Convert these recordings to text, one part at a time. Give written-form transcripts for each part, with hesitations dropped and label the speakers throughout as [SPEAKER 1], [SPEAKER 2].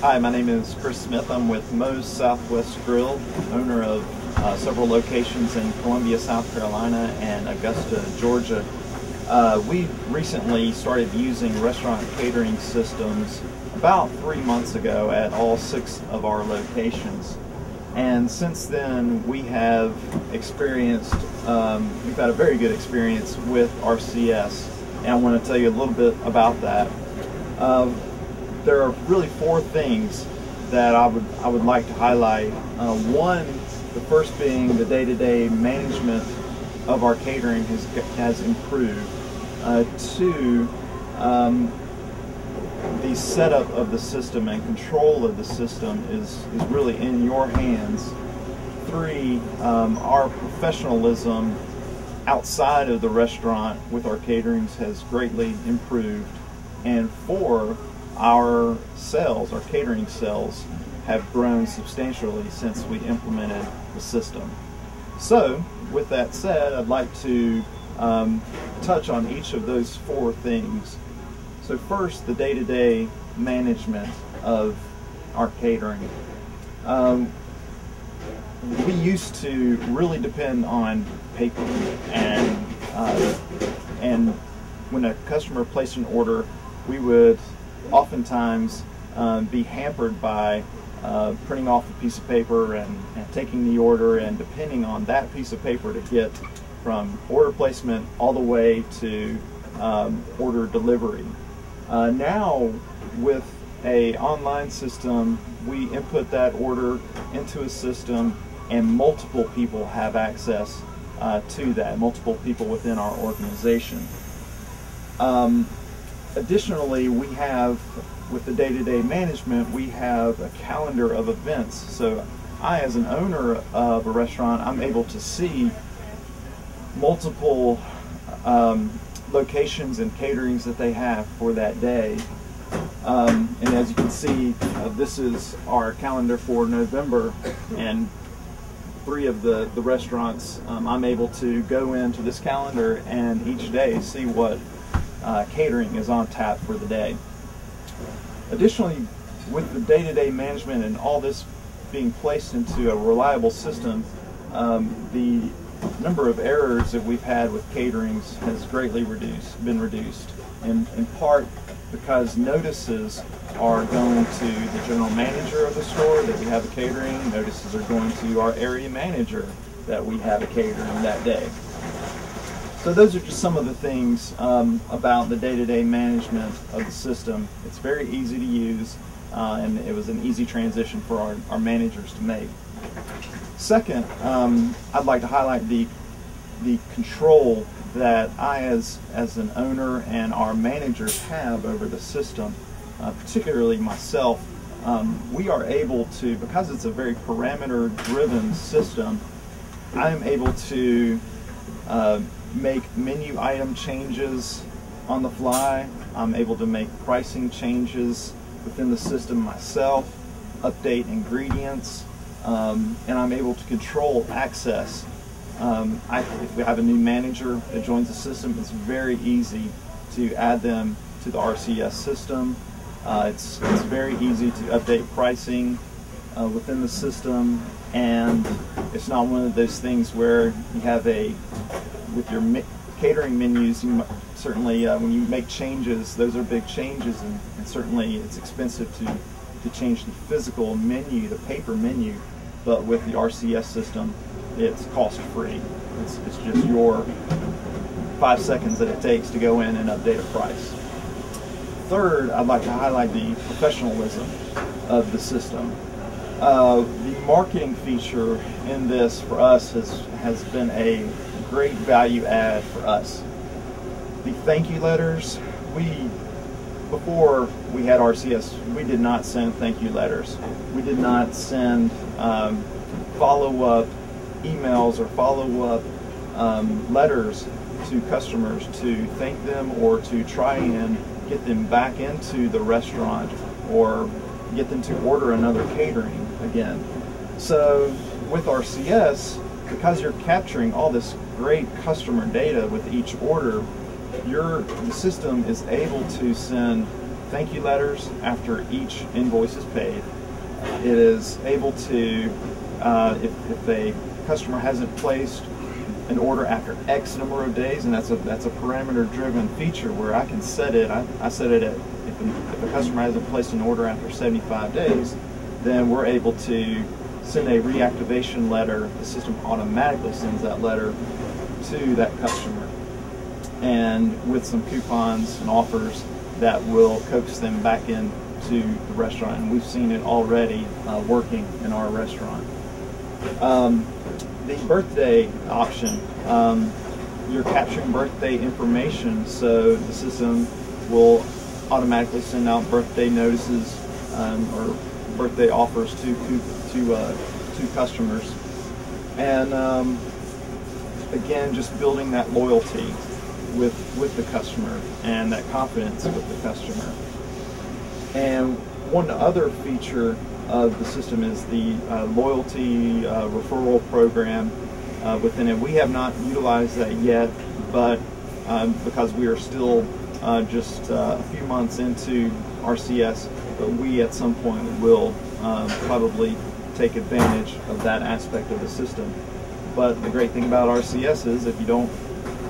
[SPEAKER 1] Hi, my name is Chris Smith. I'm with Moes Southwest Grill, owner of several locations in Columbia, South Carolina and Augusta, Georgia. We recently started using restaurant catering systems about 3 months ago at all 6 of our locations. And since then we have experienced, we've had a very good experience with RCS, and I want to tell you a little bit about that. There are really 4 things that I would like to highlight. One, the first being the day-to-day management of our catering has improved. 2, the setup of the system and control of the system is really in your hands. 3, our professionalism outside of the restaurant with our caterings has greatly improved. And 4, our sales, our catering sales, have grown substantially since we implemented the system. So, with that said, I'd like to touch on each of those 4 things. So first, the day-to-day management of our catering. We used to really depend on paper, and when a customer placed an order, we would oftentimes be hampered by printing off a piece of paper and taking the order and depending on that piece of paper to get from order placement all the way to order delivery. Now with an online system, we input that order into a system and multiple people have access to that, multiple people within our organization. Additionally, we have, with the day-to-day management, we have a calendar of events. So I, as an owner of a restaurant, I'm able to see multiple locations and caterings that they have for that day. And as you can see, this is our calendar for November, and 3 of the restaurants, I'm able to go into this calendar and each day see what catering is on tap for the day. Additionally, with the day-to-day management and all this being placed into a reliable system, the number of errors that we've had with caterings has greatly been reduced, in part because notices are going to the general manager of the store that we have a catering, notices are going to our area manager that we have a catering that day. So those are just some of the things about the day-to-day management of the system. It's very easy to use, and it was an easy transition for our managers to make. Second, I'd like to highlight the control that I, as an owner, and our managers have over the system, particularly myself. We are able to, because it's a very parameter-driven system, I am able to make menu item changes on the fly. I'm able to make pricing changes within the system myself, update ingredients, and I'm able to control access. If we have a new manager that joins the system, it's very easy to add them to the RCS system. It's very easy to update pricing within the system, and it's not one of those things where you have with your catering menus, you certainly when you make changes, those are big changes, and certainly it's expensive to change the physical menu, the paper menu. But with the RCS system, it's cost-free. It's just your 5 seconds that it takes to go in and update a price. Third, I'd like to highlight the professionalism of the system. The marketing feature in this for us has been a great value add for us. The thank you letters, before we had RCS, we did not send thank you letters. We did not send follow-up emails or follow-up letters to customers to thank them or to try and get them back into the restaurant or get them to order another catering again. So with RCS, because you're capturing all this great customer data with each order, the system is able to send thank you letters after each invoice is paid. It is able to, if a customer hasn't placed an order after X number of days, and that's a parameter-driven feature where I can set it. I set it at if a customer hasn't placed an order after 75 days, then we're able to send a reactivation letter. The system automatically sends that letter to that customer, and with some coupons and offers that will coax them back into the restaurant. And we've seen it already working in our restaurant. The birthday option, you're capturing birthday information, so the system will automatically send out birthday notices or birthday offers to customers. And again, just building that loyalty with the customer and that confidence with the customer. And one other feature of the system is the loyalty referral program within it. We have not utilized that yet, but because we are still just a few months into RCS, but we at some point will probably take advantage of that aspect of the system. But the great thing about RCS is if you don't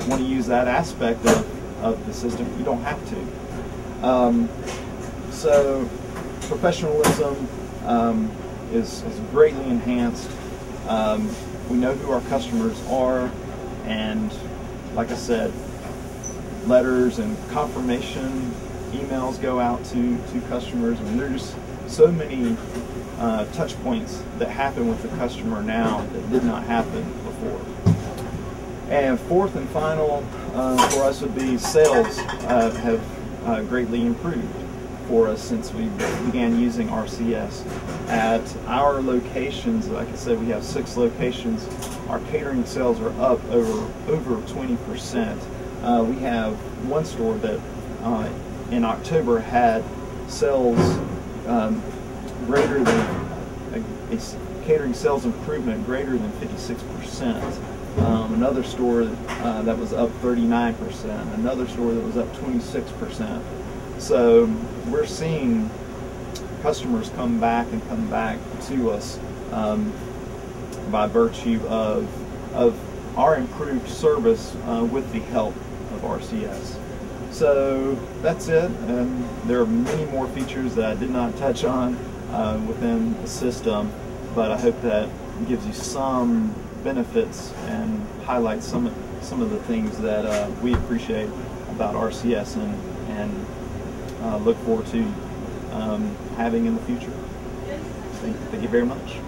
[SPEAKER 1] want to use that aspect of the system, you don't have to. So professionalism is greatly enhanced. We know who our customers are, and like I said, letters and confirmation emails go out to customers. I mean, there are just so many touch points that happen with the customer now that did not happen before. And fourth and final for us would be sales have greatly improved for us since we began using RCS. At our locations, like I said, we have 6 locations. Our catering sales are up over 20%. We have one store that in October had sales greater than a catering sales improvement greater than 56%. Another store that was up 39%. Another store that was up 26%. So we're seeing customers come back to us by virtue of our improved service with the help of RCS. So that's it, and there are many more features that I did not touch on within the system, but I hope that gives you some benefits and highlights some of the things that we appreciate about RCS and look forward to having in the future. Thank you very much.